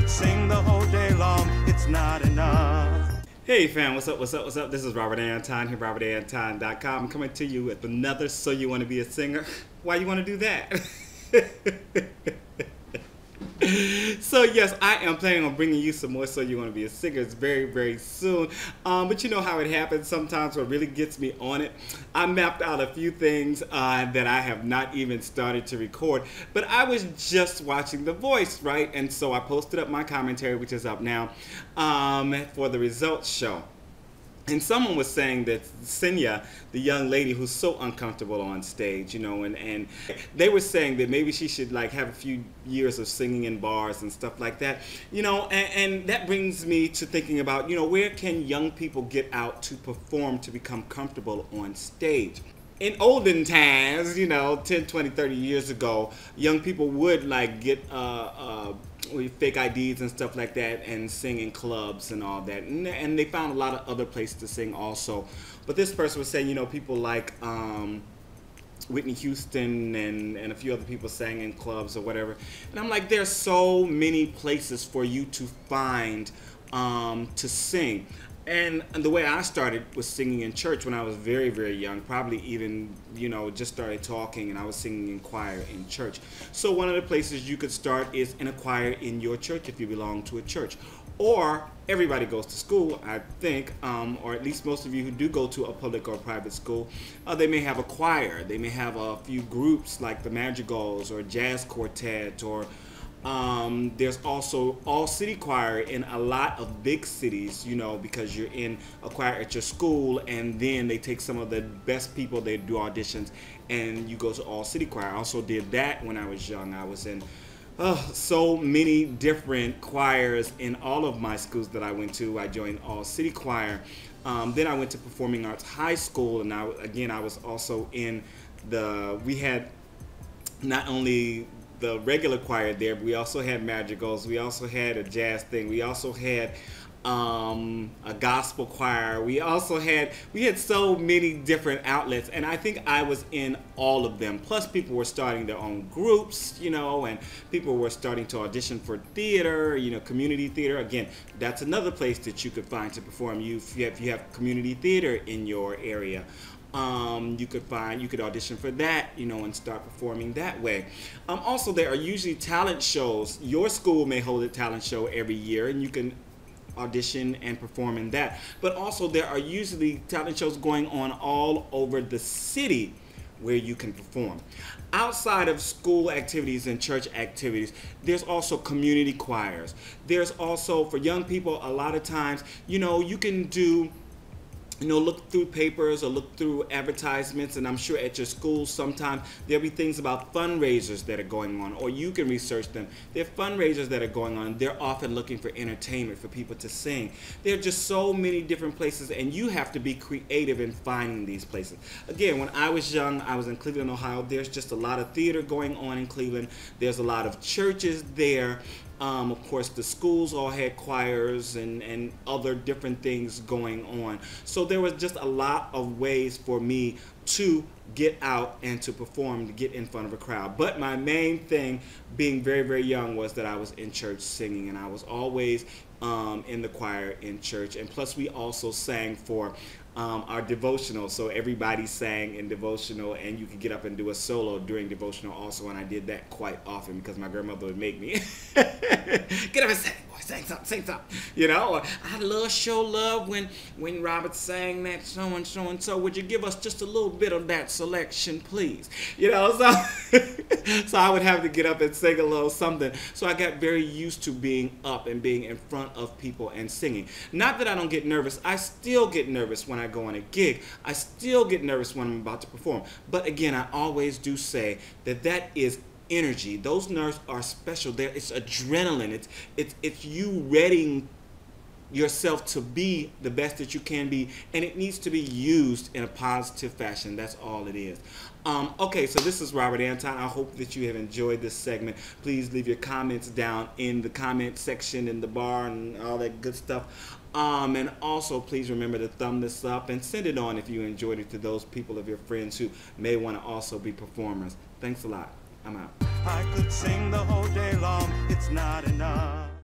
could sing the whole day long, it's not enough. Hey fam, what's up, what's up, what's up? This is Robert Anton here, robertanton.com. I'm coming to you with another So You Want to Be a Singer? Why you want to do that? So yes, I am planning on bringing you some more So You Want to Be a Singer very, very soon. But you know how it happens sometimes. What really gets me on it, I mapped out a few things that I have not even started to record. But I was just watching The Voice, right? And so I posted up my commentary, which is up now, for the results show. And someone was saying that Senya, the young lady who's so uncomfortable on stage, you know, and they were saying that maybe she should like have a few years of singing in bars and stuff like that, you know, and that brings me to thinking about, you know, where can young people get out to perform to become comfortable on stage? In olden times, you know, 10, 20, 30 years ago, young people would like get with fake IDs and stuff like that and sing in clubs and all that. And they found a lot of other places to sing also. But this person was saying, you know, people like Whitney Houston and a few other people sang in clubs or whatever. And I'm like, there's so many places for you to find to sing. And the way I started was singing in church when I was very, very young, probably even, you know, just started talking, and I was singing in choir in church. So one of the places you could start is in a choir in your church if you belong to a church. Or everybody goes to school, I think, or at least most of you who do go to a public or private school, they may have a choir. They may have a few groups like the Madrigals or Jazz Quartet, or there's also all-city choir in a lot of big cities, you know, because you're in a choir at your school, and then they take some of the best people, they do auditions, and you go to all-city choir. I also did that when I was young. I was in so many different choirs in all of my schools that I went to. I joined all-city choir. Then I went to Performing Arts High School, and I was also in we had not only the regular choir there, but we also had madrigals, we also had a jazz thing, we also had a gospel choir, we had so many different outlets, and I think I was in all of them. Plus people were starting their own groups, you know, and people were starting to audition for theater, you know, community theater. Again, that's another place that you could find to perform. If you have community theater in your area, you could audition for that, you know, and start performing that way. Also, there are usually talent shows. Your school may hold a talent show every year, and you can audition and perform in that. But also, there are usually talent shows going on all over the city where you can perform. Outside of school activities and church activities, there's also community choirs. There's also, for young people, a lot of times, you know, you can do, you know, look through papers or look through advertisements, and I'm sure at your school sometimes there'll be things about fundraisers that are going on, or you can research them. There are fundraisers that are going on. They're often looking for entertainment for people to sing. There are just so many different places, and you have to be creative in finding these places. Again, when I was young, I was in Cleveland, Ohio. There's just a lot of theater going on in Cleveland. There's a lot of churches there. Of course, the schools all had choirs and other different things going on. So there was just a lot of ways for me to get out and to perform, to get in front of a crowd. But my main thing, being very, very young, was that I was in church singing, and I was always in the choir in church. And plus, we also sang for our devotional, so everybody sang in devotional, and you could get up and do a solo during devotional also, and I did that quite often because my grandmother would make me get up and sing, boy, sing something, you know. I love show love when Robert sang that so and so. Would you give us just a little bit of that selection, please? You know, so I would have to get up and sing a little something. So I got very used to being up and being in front of people and singing. Not that I don't get nervous. I still get nervous when I go on a gig. I still get nervous when I'm about to perform. But again, I always do say that is energy. Those nerves are special. It's adrenaline. It's you readying yourself to be the best that you can be, and it needs to be used in a positive fashion. That's all it is. Okay, so this is Robert Anton. I hope that you have enjoyed this segment. Please leave your comments down in the comment section in the bar and all that good stuff. And also, please remember to thumb this up and send it on if you enjoyed it to those people of your friends who may want to also be performers. Thanks a lot. I'm out. I could sing the whole day long, it's not enough.